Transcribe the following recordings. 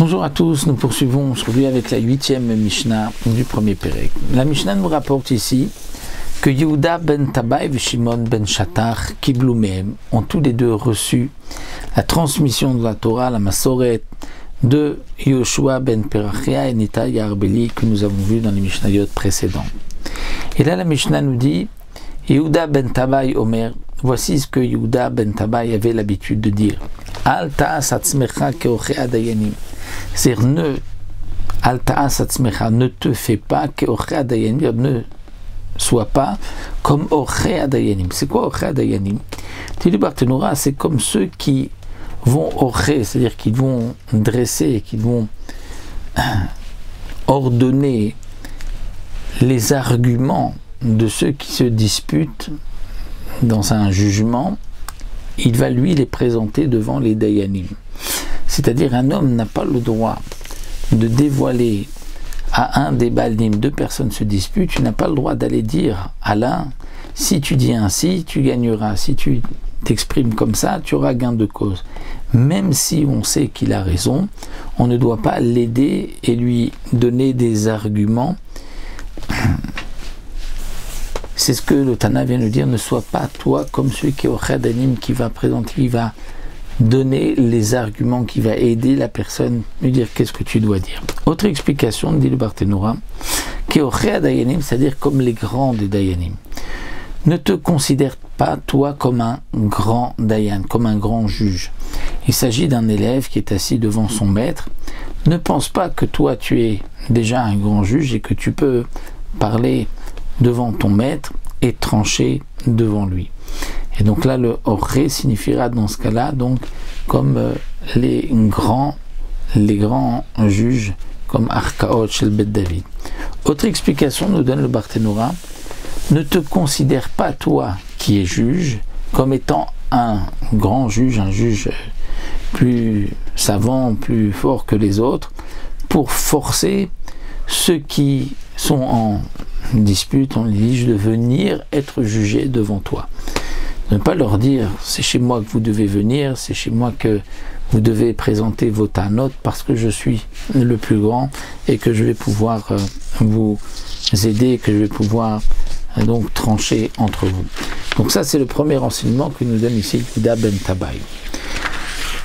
Bonjour à tous, nous poursuivons aujourd'hui avec la 8e Mishnah du premier Pérec. La Mishnah nous rapporte ici que Yehuda ben Tabai et Shimon ben Shatar Kiblu Mehem ont tous les deux reçu la transmission de la Torah, la Masoret de Yoshua ben Perachia et Nita Yarbeli que nous avons vu dans les Mishnayot précédents. Et là la Mishnah nous dit Yehuda ben Tabai Omer, voici ce que Yehuda ben Tabai avait l'habitude de dire. Al ta'as atzmecha keoche adayanim. C'est-à-dire ne te fais pas keoche adayanim, ne sois pas comme oche adayanim. C'est quoi oche adayanim? Tili Barthénora, c'est comme ceux qui vont oche, c'est-à-dire qui vont dresser, qui vont ordonner les arguments de ceux qui se disputent dans un jugement. Il va lui les présenter devant les dayanim. C'est-à-dire un homme n'a pas le droit de dévoiler à un des baldim, deux personnes se disputent, tu n'as pas le droit d'aller dire à l'un, si tu dis ainsi, tu gagneras, si tu t'exprimes comme ça, tu auras gain de cause. Même si on sait qu'il a raison, on ne doit pas l'aider et lui donner des arguments. C'est ce que le Tana vient de dire, ne sois pas toi comme celui qui est au Chadanim, qui va présenter, qui va donner les arguments, qui va aider la personne, lui dire qu'est-ce que tu dois dire. Autre explication, dit le Barthénora, qui est au Chadanim, c'est-à-dire comme les grands des Dayanim. Ne te considère pas toi comme un grand Dayan, comme un grand juge. Il s'agit d'un élève qui est assis devant son maître. Ne pense pas que toi tu es déjà un grand juge et que tu peux parler devant ton maître et trancher devant lui. Et donc là, le oré signifiera dans ce cas-là, donc comme les grands juges, comme Arkaot Shel Bet David. Autre explication nous donne le Barthénora, ne te considère pas toi qui es juge comme étant un grand juge, un juge plus savant, plus fort que les autres, pour forcer ceux qui sont en dispute, en litige, de venir être jugés devant toi. Ne pas leur dire c'est chez moi que vous devez venir, c'est chez moi que vous devez présenter vos tanotes parce que je suis le plus grand et que je vais pouvoir vous aider, que je vais pouvoir donc trancher entre vous. Donc ça c'est le premier enseignement que nous donne ici Yehuda ben Tabai.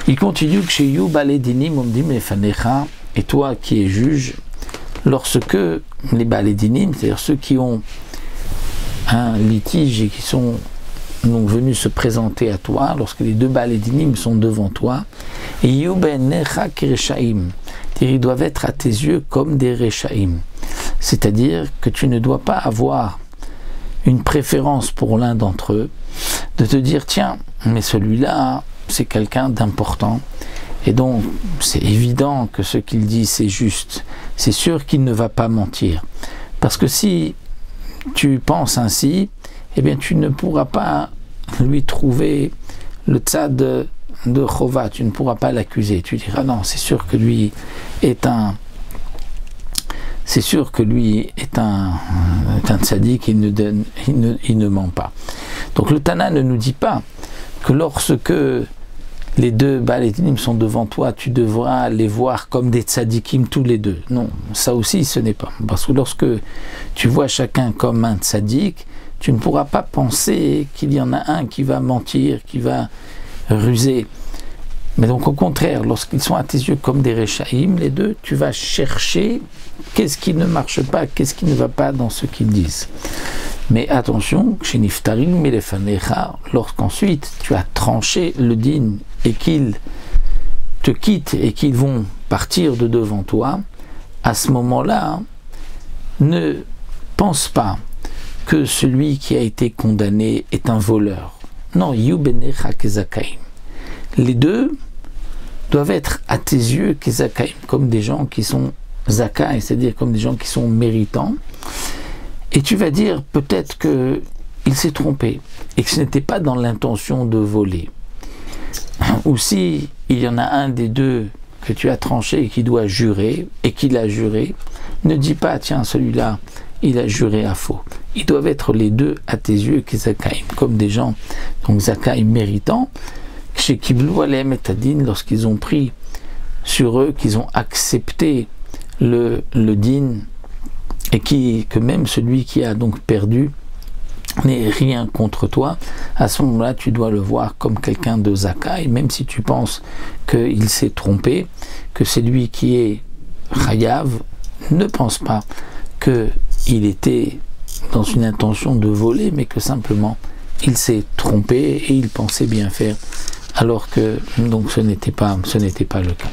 Il continue que chez You Baledinim on dit Mefanecha, et toi qui es juge, lorsque les balédinim, c'est-à-dire ceux qui ont un litige et qui sont donc venus se présenter à toi, lorsque les deux balédinim sont devant toi, ils doivent être à tes yeux comme des rechaim. C'est-à-dire que tu ne dois pas avoir une préférence pour l'un d'entre eux, de te dire tiens, mais celui-là, c'est quelqu'un d'important. Et donc, c'est évident que ce qu'il dit, c'est juste. C'est sûr qu'il ne va pas mentir. Parce que si tu penses ainsi, eh bien, tu ne pourras pas lui trouver le tzad de Chova. Tu ne pourras pas l'accuser. Tu diras, non, c'est sûr que lui est un... C'est sûr que lui est un tzaddik, il ne ment pas. Donc, le Tana ne nous dit pas que lorsque les deux balédinim sont devant toi, tu devras les voir comme des tzadikim tous les deux. Non, ça aussi ce n'est pas. Parce que lorsque tu vois chacun comme un tzadik, tu ne pourras pas penser qu'il y en a un qui va mentir, qui va ruser. Mais donc au contraire, lorsqu'ils sont à tes yeux comme des rechaim, les deux, tu vas chercher qu'est-ce qui ne marche pas, qu'est-ce qui ne va pas dans ce qu'ils disent. Mais attention, lorsqu'ensuite tu as tranché le din et qu'ils te quittent et qu'ils vont partir de devant toi, à ce moment-là, ne pense pas que celui qui a été condamné est un voleur. Non, les deux doivent être à tes yeux comme des gens qui sont zakai, c'est-à-dire comme des gens qui sont méritants. Et tu vas dire peut-être qu'il s'est trompé et que ce n'était pas dans l'intention de voler. Ou si il y en a un des deux que tu as tranché et qui doit jurer et qu'il a juré, ne dis pas tiens celui-là il a juré à faux. Ils doivent être les deux à tes yeux comme des gens donc zakai méritants chez Kiblu Alem et Tadin lorsqu'ils ont pris sur eux, qu'ils ont accepté le din, et que même celui qui a donc perdu n'est rien contre toi, à ce moment-là, tu dois le voir comme quelqu'un de Zakai, même si tu penses qu'il s'est trompé, que c'est lui qui est Chayav, ne pense pas qu'il était dans une intention de voler, mais que simplement il s'est trompé et il pensait bien faire, alors que donc ce n'était pas le cas.